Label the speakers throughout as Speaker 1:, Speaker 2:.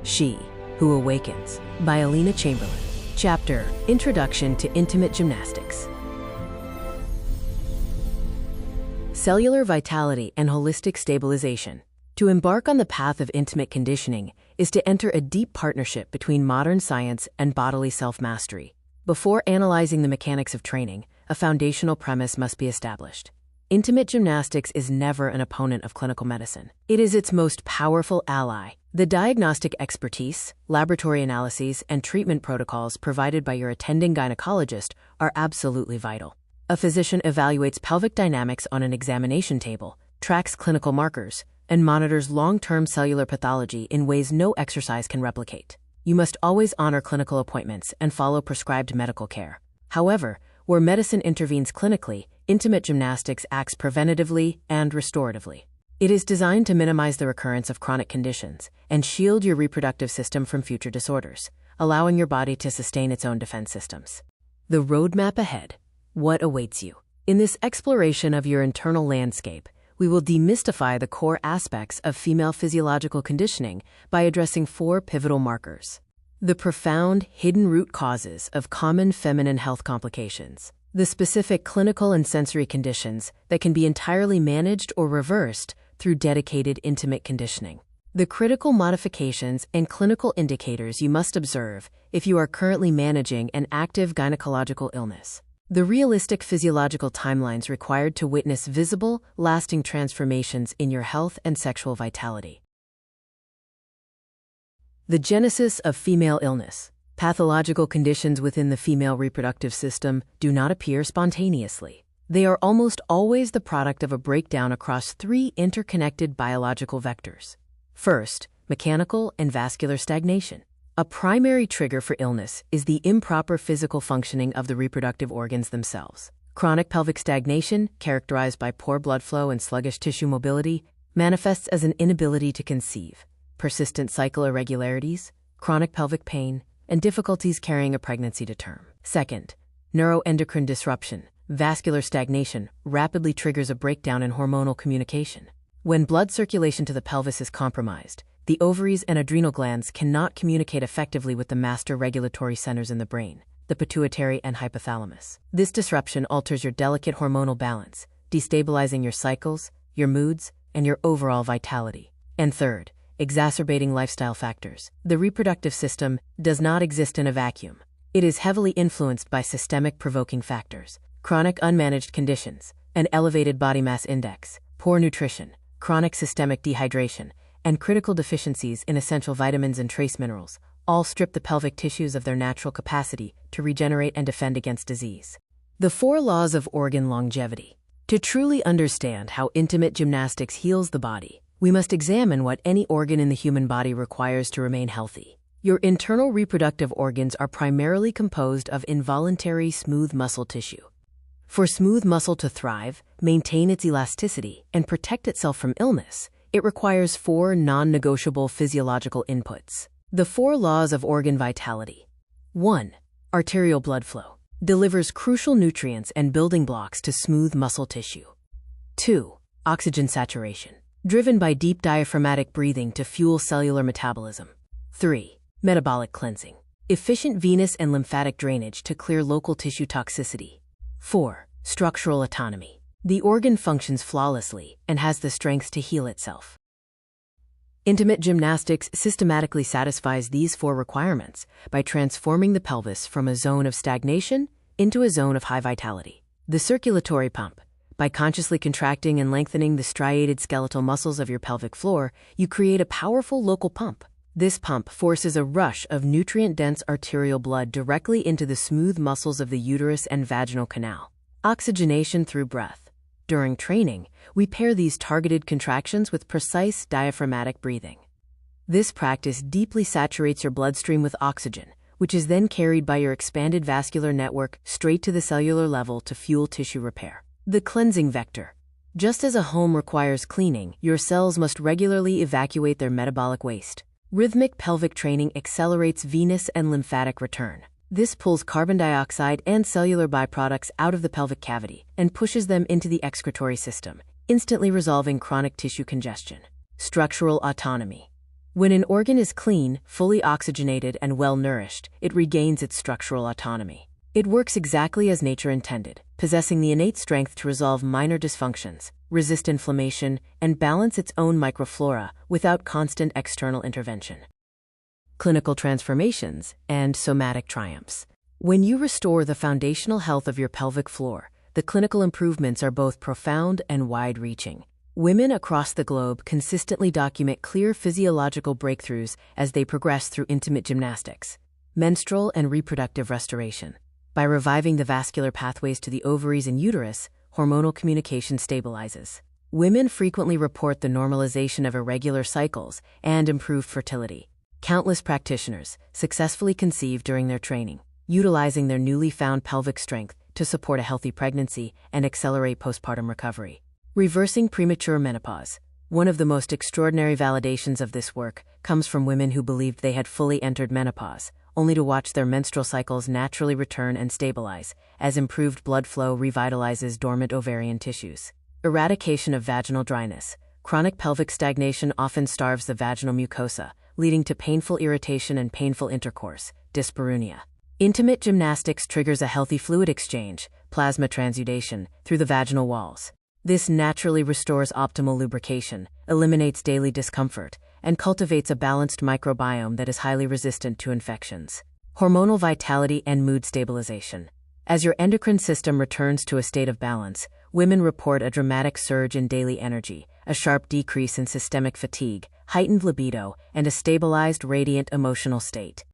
Speaker 1: She Who Awakens by Alina Chamberlain. Chapter: Introduction to Intimate Gymnastics. Cellular vitality and holistic stabilization. To embark on the path of intimate conditioning is to enter a deep partnership between modern science and bodily self-mastery. Before analyzing the mechanics of training, a foundational premise must be established. Intimate gymnastics is never an opponent of clinical medicine. It is its most powerful ally. The diagnostic expertise, laboratory analyses, and treatment protocols provided by your attending gynecologist are absolutely vital. A physician evaluates pelvic dynamics on an examination table, tracks clinical markers, and monitors long-term cellular pathology in ways no exercise can replicate. You must always honor clinical appointments and follow prescribed medical care. However, where medicine intervenes clinically, intimate gymnastics acts preventatively and restoratively. It is designed to minimize the recurrence of chronic conditions and shield your reproductive system from future disorders, allowing your body to sustain its own defense systems. The roadmap ahead. What awaits you? In this exploration of your internal landscape, we will demystify the core aspects of female physiological conditioning by addressing 4 pivotal markers. The profound, hidden root causes of common feminine health complications. The specific clinical and sensory conditions that can be entirely managed or reversed through dedicated intimate conditioning. The critical modifications and clinical indicators you must observe if you are currently managing an active gynecological illness. The realistic physiological timelines required to witness visible, lasting transformations in your health and sexual vitality. The genesis of female illness. Pathological conditions within the female reproductive system do not appear spontaneously. They are almost always the product of a breakdown across 3 interconnected biological vectors. First, mechanical and vascular stagnation. A primary trigger for illness is the improper physical functioning of the reproductive organs themselves. Chronic pelvic stagnation, characterized by poor blood flow and sluggish tissue mobility, manifests as an inability to conceive, persistent cycle irregularities, chronic pelvic pain, and difficulties carrying a pregnancy to term. Second, neuroendocrine disruption. Vascular stagnation rapidly triggers a breakdown in hormonal communication. When blood circulation to the pelvis is compromised, the ovaries and adrenal glands cannot communicate effectively with the master regulatory centers in the brain, the pituitary and hypothalamus. This disruption alters your delicate hormonal balance, destabilizing your cycles, your moods, and your overall vitality. And third, exacerbating lifestyle factors. The reproductive system does not exist in a vacuum. It is heavily influenced by systemic provoking factors, chronic unmanaged conditions, an elevated body mass index, poor nutrition, chronic systemic dehydration, and critical deficiencies in essential vitamins and trace minerals, all strip the pelvic tissues of their natural capacity to regenerate and defend against disease. The 4 laws of organ longevity. To truly understand how intimate gymnastics heals the body, we must examine what any organ in the human body requires to remain healthy. Your internal reproductive organs are primarily composed of involuntary smooth muscle tissue. For smooth muscle to thrive, maintain its elasticity, and protect itself from illness, it requires 4 non-negotiable physiological inputs. The 4 laws of organ vitality. 1. Arterial blood flow. Delivers crucial nutrients and building blocks to smooth muscle tissue. 2. Oxygen saturation. Driven by deep diaphragmatic breathing to fuel cellular metabolism. 3. Metabolic cleansing. Efficient venous and lymphatic drainage to clear local tissue toxicity. 4. Structural autonomy. The organ functions flawlessly and has the strength to heal itself. Intimate gymnastics systematically satisfies these 4 requirements by transforming the pelvis from a zone of stagnation into a zone of high vitality. The circulatory pump. By consciously contracting and lengthening the striated skeletal muscles of your pelvic floor, you create a powerful local pump. This pump forces a rush of nutrient-dense arterial blood directly into the smooth muscles of the uterus and vaginal canal. Oxygenation through breath. During training, we pair these targeted contractions with precise diaphragmatic breathing. This practice deeply saturates your bloodstream with oxygen, which is then carried by your expanded vascular network straight to the cellular level to fuel tissue repair. The cleansing vector. Just as a home requires cleaning, your cells must regularly evacuate their metabolic waste. Rhythmic pelvic training accelerates venous and lymphatic return. This pulls carbon dioxide and cellular byproducts out of the pelvic cavity and pushes them into the excretory system, instantly resolving chronic tissue congestion. Structural autonomy. When an organ is clean, fully oxygenated, and well-nourished, it regains its structural autonomy. It works exactly as nature intended, possessing the innate strength to resolve minor dysfunctions, resist inflammation, and balance its own microflora without constant external intervention. Clinical transformations and somatic triumphs. When you restore the foundational health of your pelvic floor, the clinical improvements are both profound and wide-reaching. Women across the globe consistently document clear physiological breakthroughs as they progress through intimate gymnastics. Menstrual and reproductive restoration. By reviving the vascular pathways to the ovaries and uterus, hormonal communication stabilizes. Women frequently report the normalization of irregular cycles and improved fertility. Countless practitioners successfully conceive during their training, utilizing their newly found pelvic strength to support a healthy pregnancy and accelerate postpartum recovery. Reversing premature menopause. One of the most extraordinary validations of this work comes from women who believed they had fully entered menopause, only to watch their menstrual cycles naturally return and stabilize, as improved blood flow revitalizes dormant ovarian tissues. Eradication of vaginal dryness. Chronic pelvic stagnation often starves the vaginal mucosa, leading to painful irritation and painful intercourse, dyspareunia. Intimate gymnastics triggers a healthy fluid exchange, plasma transudation, through the vaginal walls. This naturally restores optimal lubrication, eliminates daily discomfort, and cultivates a balanced microbiome that is highly resistant to infections. Hormonal vitality and mood stabilization. As your endocrine system returns to a state of balance, women report a dramatic surge in daily energy, a sharp decrease in systemic fatigue, heightened libido, and a stabilized, radiant emotional state.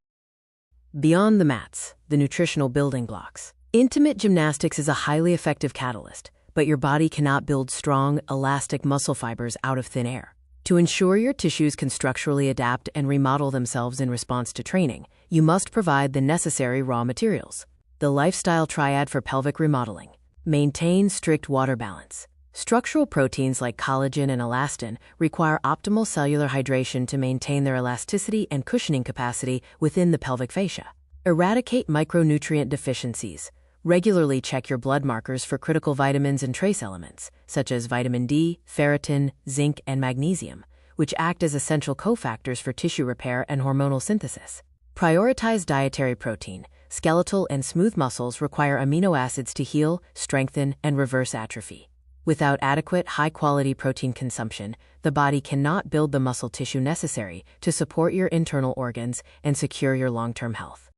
Speaker 1: Beyond the mats, the nutritional building blocks. Intimate gymnastics is a highly effective catalyst, but your body cannot build strong, elastic muscle fibers out of thin air. To ensure your tissues can structurally adapt and remodel themselves in response to training, you must provide the necessary raw materials. The lifestyle triad for pelvic remodeling. Maintain strict water balance. Structural proteins like collagen and elastin require optimal cellular hydration to maintain their elasticity and cushioning capacity within the pelvic fascia. Eradicate micronutrient deficiencies. Regularly check your blood markers for critical vitamins and trace elements, such as vitamin D, ferritin, zinc, and magnesium, which act as essential cofactors for tissue repair and hormonal synthesis. Prioritize dietary protein. Skeletal and smooth muscles require amino acids to heal, strengthen, and reverse atrophy. Without adequate, high-quality protein consumption, the body cannot build the muscle tissue necessary to support your internal organs and secure your long-term health.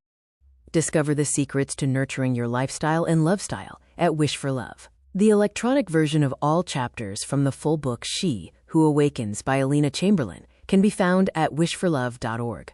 Speaker 1: Discover the secrets to nurturing your lifestyle and love style at Wish for Love. The electronic version of all chapters from the full book She Who Awakens by Alina Chamberlain can be found at wishforlove.org.